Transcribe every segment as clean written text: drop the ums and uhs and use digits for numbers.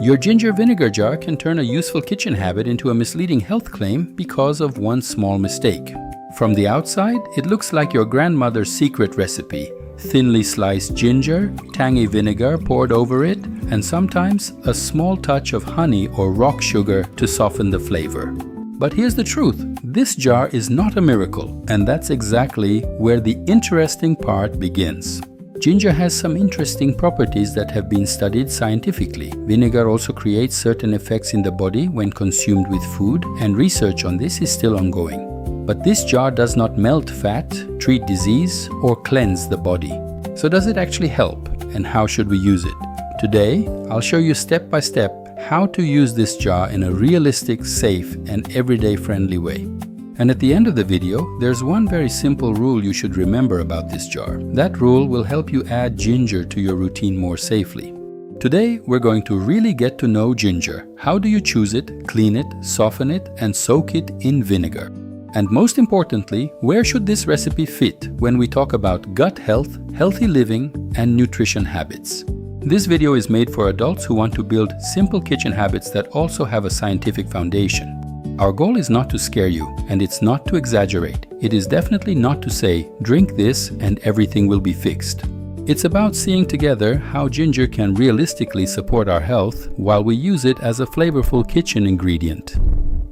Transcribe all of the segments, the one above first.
Your ginger vinegar jar can turn a useful kitchen habit into a misleading health claim because of one small mistake. From the outside, it looks like your grandmother's secret recipe: thinly sliced ginger, tangy vinegar poured over it, and sometimes a small touch of honey or rock sugar to soften the flavor. But here's the truth: this jar is not a miracle, and that's exactly where the interesting part begins. Ginger has some interesting properties that have been studied scientifically. Vinegar also creates certain effects in the body when consumed with food, and research on this is still ongoing. But this jar does not melt fat, treat disease, or cleanse the body. So does it actually help, and how should we use it? Today, I'll show you step by step how to use this jar in a realistic, safe, and everyday friendly way. And at the end of the video, there's one very simple rule you should remember about this jar. That rule will help you add ginger to your routine more safely. Today, we're going to really get to know ginger. How do you choose it, clean it, soften it, and soak it in vinegar? And most importantly, where should this recipe fit when we talk about gut health, healthy living, and nutrition habits? This video is made for adults who want to build simple kitchen habits that also have a scientific foundation. Our goal is not to scare you, and it's not to exaggerate. It is definitely not to say, drink this and everything will be fixed. It's about seeing together how ginger can realistically support our health while we use it as a flavorful kitchen ingredient.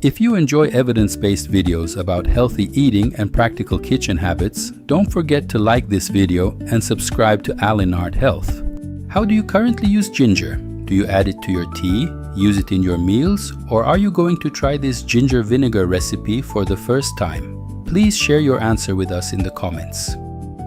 If you enjoy evidence-based videos about healthy eating and practical kitchen habits, don't forget to like this video and subscribe to Alinart Health. How do you currently use ginger? Do you add it to your tea, use it in your meals, or are you going to try this ginger vinegar recipe for the first time? Please share your answer with us in the comments.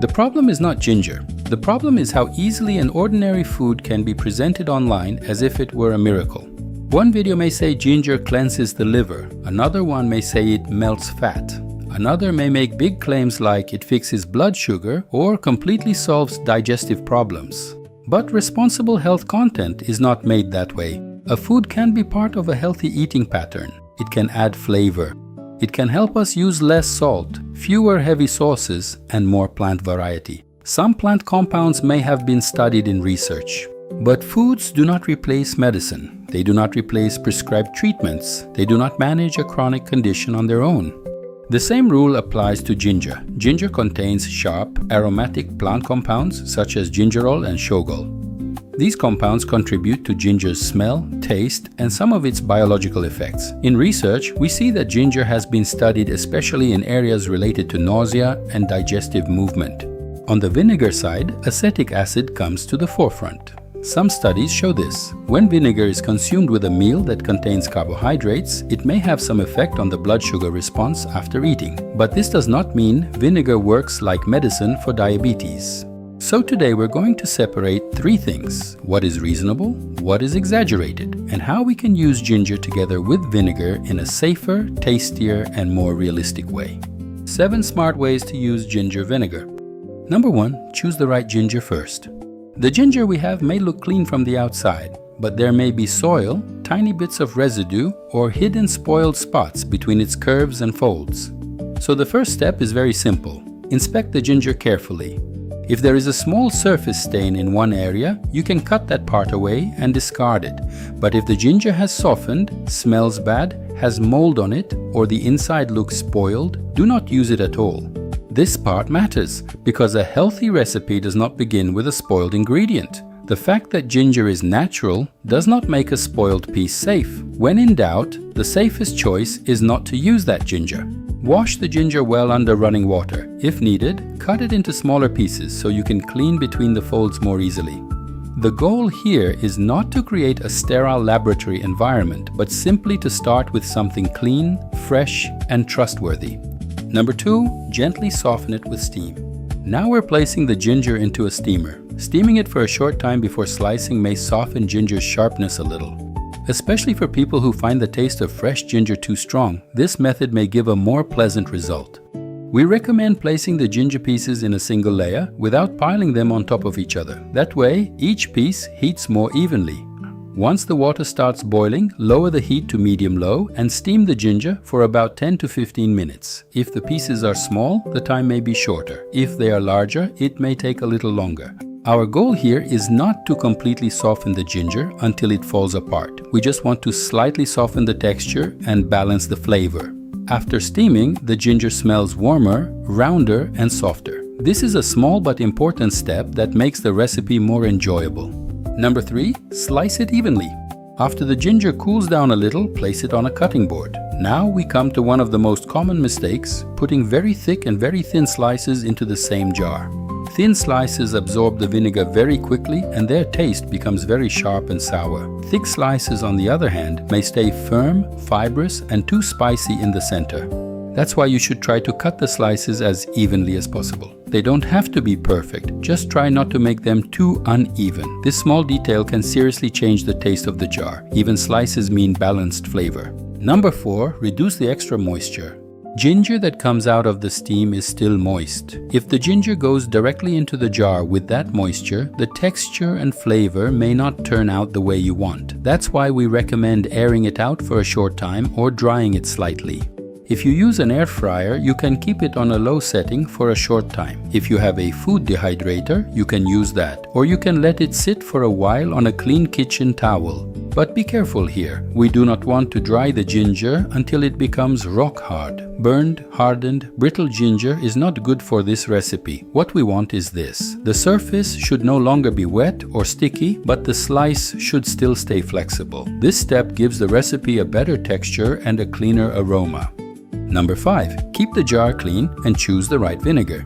The problem is not ginger. The problem is how easily an ordinary food can be presented online as if it were a miracle. One video may say ginger cleanses the liver, another one may say it melts fat. Another may make big claims like it fixes blood sugar or completely solves digestive problems. But responsible health content is not made that way. A food can be part of a healthy eating pattern. It can add flavor. It can help us use less salt, fewer heavy sauces, and more plant variety. Some plant compounds may have been studied in research. But foods do not replace medicine. They do not replace prescribed treatments. They do not manage a chronic condition on their own. The same rule applies to ginger. Ginger contains sharp, aromatic plant compounds such as gingerol and shogaol. These compounds contribute to ginger's smell, taste, and some of its biological effects. In research, we see that ginger has been studied especially in areas related to nausea and digestive movement. On the vinegar side, acetic acid comes to the forefront. Some studies show this. When vinegar is consumed with a meal that contains carbohydrates, it may have some effect on the blood sugar response after eating. But this does not mean vinegar works like medicine for diabetes. So today we're going to separate three things: what is reasonable, what is exaggerated, and how we can use ginger together with vinegar in a safer, tastier, and more realistic way. 7 smart ways to use ginger vinegar. Number 1, choose the right ginger first. The ginger we have may look clean from the outside, but there may be soil, tiny bits of residue, or hidden spoiled spots between its curves and folds. So the first step is very simple. Inspect the ginger carefully. If there is a small surface stain in one area, you can cut that part away and discard it. But if the ginger has softened, smells bad, has mold on it, or the inside looks spoiled, do not use it at all. This part matters because a healthy recipe does not begin with a spoiled ingredient. The fact that ginger is natural does not make a spoiled piece safe. When in doubt, the safest choice is not to use that ginger. Wash the ginger well under running water. If needed, cut it into smaller pieces so you can clean between the folds more easily. The goal here is not to create a sterile laboratory environment, but simply to start with something clean, fresh, and trustworthy. Number 2, gently soften it with steam. Now we're placing the ginger into a steamer. Steaming it for a short time before slicing may soften ginger's sharpness a little. Especially for people who find the taste of fresh ginger too strong, this method may give a more pleasant result. We recommend placing the ginger pieces in a single layer without piling them on top of each other. That way, each piece heats more evenly. Once the water starts boiling, lower the heat to medium-low and steam the ginger for about 10 to 15 minutes. If the pieces are small, the time may be shorter. If they are larger, it may take a little longer. Our goal here is not to completely soften the ginger until it falls apart. We just want to slightly soften the texture and balance the flavor. After steaming, the ginger smells warmer, rounder, and softer. This is a small but important step that makes the recipe more enjoyable. Number 3, slice it evenly. After the ginger cools down a little, place it on a cutting board. Now we come to one of the most common mistakes, putting very thick and very thin slices into the same jar. Thin slices absorb the vinegar very quickly and their taste becomes very sharp and sour. Thick slices, on the other hand, may stay firm, fibrous, and too spicy in the center. That's why you should try to cut the slices as evenly as possible. They don't have to be perfect, just try not to make them too uneven. This small detail can seriously change the taste of the jar. Even slices mean balanced flavor. Number 4, reduce the extra moisture. Ginger that comes out of the steam is still moist. If the ginger goes directly into the jar with that moisture, the texture and flavor may not turn out the way you want. That's why we recommend airing it out for a short time or drying it slightly. If you use an air fryer, you can keep it on a low setting for a short time. If you have a food dehydrator, you can use that. Or you can let it sit for a while on a clean kitchen towel. But be careful here. We do not want to dry the ginger until it becomes rock hard. Burned, hardened, brittle ginger is not good for this recipe. What we want is this. The surface should no longer be wet or sticky, but the slice should still stay flexible. This step gives the recipe a better texture and a cleaner aroma. Number 5. Keep the jar clean and choose the right vinegar.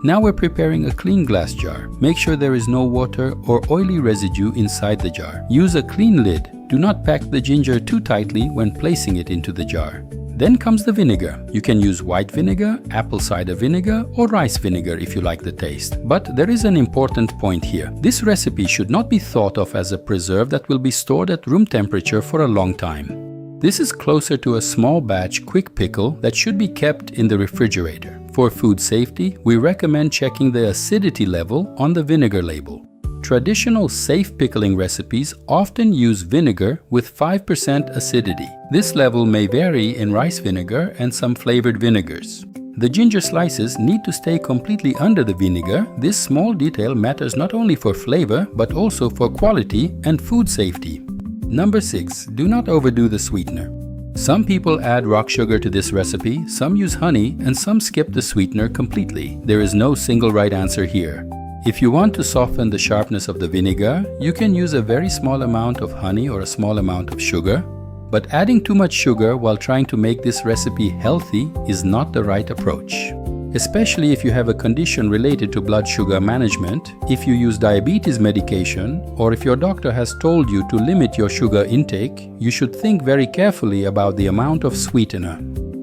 Now we're preparing a clean glass jar. Make sure there is no water or oily residue inside the jar. Use a clean lid. Do not pack the ginger too tightly when placing it into the jar. Then comes the vinegar. You can use white vinegar, apple cider vinegar, or rice vinegar if you like the taste. But there is an important point here. This recipe should not be thought of as a preserve that will be stored at room temperature for a long time. This is closer to a small batch quick pickle that should be kept in the refrigerator. For food safety, we recommend checking the acidity level on the vinegar label. Traditional safe pickling recipes often use vinegar with 5% acidity. This level may vary in rice vinegar and some flavored vinegars. The ginger slices need to stay completely under the vinegar. This small detail matters not only for flavor but also for quality and food safety. Number 6. Do not overdo the sweetener. Some people add rock sugar to this recipe, some use honey, and some skip the sweetener completely. There is no single right answer here. If you want to soften the sharpness of the vinegar, you can use a very small amount of honey or a small amount of sugar. But adding too much sugar while trying to make this recipe healthy is not the right approach. Especially if you have a condition related to blood sugar management, if you use diabetes medication, or if your doctor has told you to limit your sugar intake, you should think very carefully about the amount of sweetener.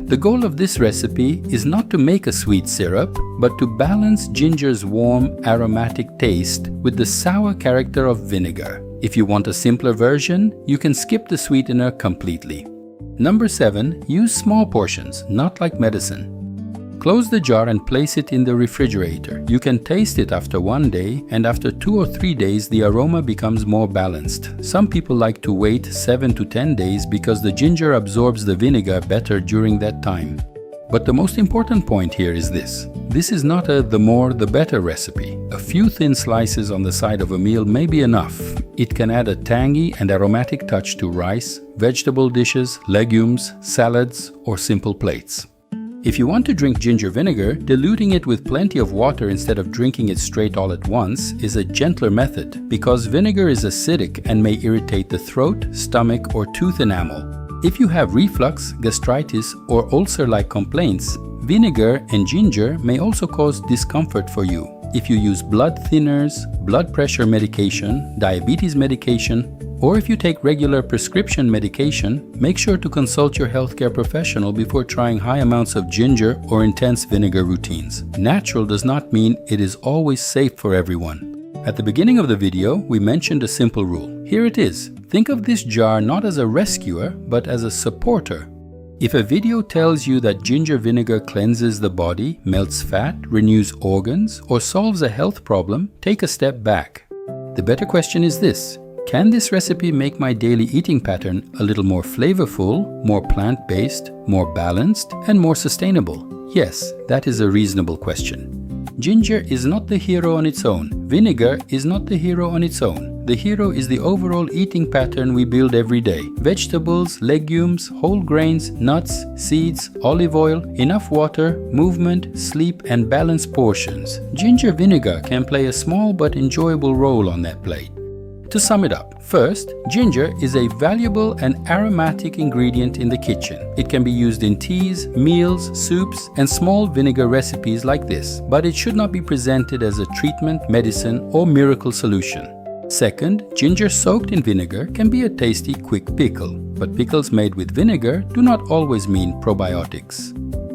The goal of this recipe is not to make a sweet syrup, but to balance ginger's warm, aromatic taste with the sour character of vinegar. If you want a simpler version, you can skip the sweetener completely. Number 7. Use small portions, not like medicine. Close the jar and place it in the refrigerator. You can taste it after 1 day, and after 2 or 3 days the aroma becomes more balanced. Some people like to wait 7 to 10 days because the ginger absorbs the vinegar better during that time. But the most important point here is this. This is not a the more the better recipe. A few thin slices on the side of a meal may be enough. It can add a tangy and aromatic touch to rice, vegetable dishes, legumes, salads, or simple plates. If you want to drink ginger vinegar, diluting it with plenty of water instead of drinking it straight all at once is a gentler method because vinegar is acidic and may irritate the throat, stomach, or tooth enamel. If you have reflux, gastritis, or ulcer-like complaints, vinegar and ginger may also cause discomfort for you. If you use blood thinners, blood pressure medication, diabetes medication, or if you take regular prescription medication, make sure to consult your healthcare professional before trying high amounts of ginger or intense vinegar routines. Natural does not mean it is always safe for everyone. At the beginning of the video, we mentioned a simple rule. Here it is. Think of this jar not as a rescuer, but as a supporter. If a video tells you that ginger vinegar cleanses the body, melts fat, renews organs, or solves a health problem, take a step back. The better question is this. Can this recipe make my daily eating pattern a little more flavorful, more plant-based, more balanced, and more sustainable? Yes, that is a reasonable question. Ginger is not the hero on its own. Vinegar is not the hero on its own. The hero is the overall eating pattern we build every day. Vegetables, legumes, whole grains, nuts, seeds, olive oil, enough water, movement, sleep, and balanced portions. Ginger vinegar can play a small but enjoyable role on that plate. To sum it up, first, ginger is a valuable and aromatic ingredient in the kitchen. It can be used in teas, meals, soups, and small vinegar recipes like this, but it should not be presented as a treatment, medicine, or miracle solution. Second, ginger soaked in vinegar can be a tasty, quick pickle, but pickles made with vinegar do not always mean probiotics.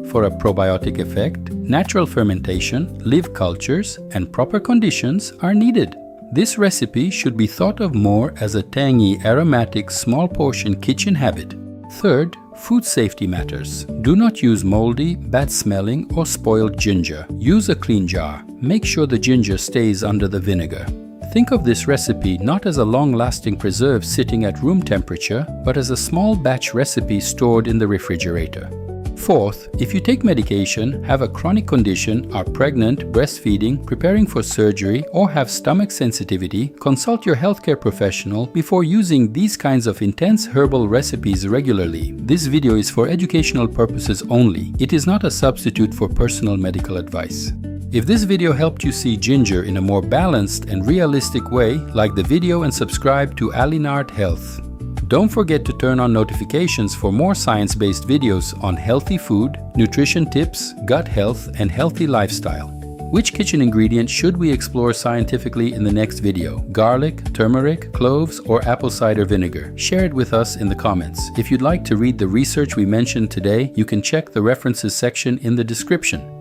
For a probiotic effect, natural fermentation, live cultures, and proper conditions are needed. This recipe should be thought of more as a tangy, aromatic, small portion kitchen habit. Third, food safety matters. Do not use moldy, bad-smelling, or spoiled ginger. Use a clean jar. Make sure the ginger stays under the vinegar. Think of this recipe not as a long-lasting preserve sitting at room temperature, but as a small batch recipe stored in the refrigerator. Fourth, if you take medication, have a chronic condition, are pregnant, breastfeeding, preparing for surgery, or have stomach sensitivity, consult your healthcare professional before using these kinds of intense herbal recipes regularly. This video is for educational purposes only. It is not a substitute for personal medical advice. If this video helped you see ginger in a more balanced and realistic way, like the video and subscribe to Alinart Health. Don't forget to turn on notifications for more science-based videos on healthy food, nutrition tips, gut health, and healthy lifestyle. Which kitchen ingredient should we explore scientifically in the next video? Garlic, turmeric, cloves, or apple cider vinegar? Share it with us in the comments. If you'd like to read the research we mentioned today, you can check the references section in the description.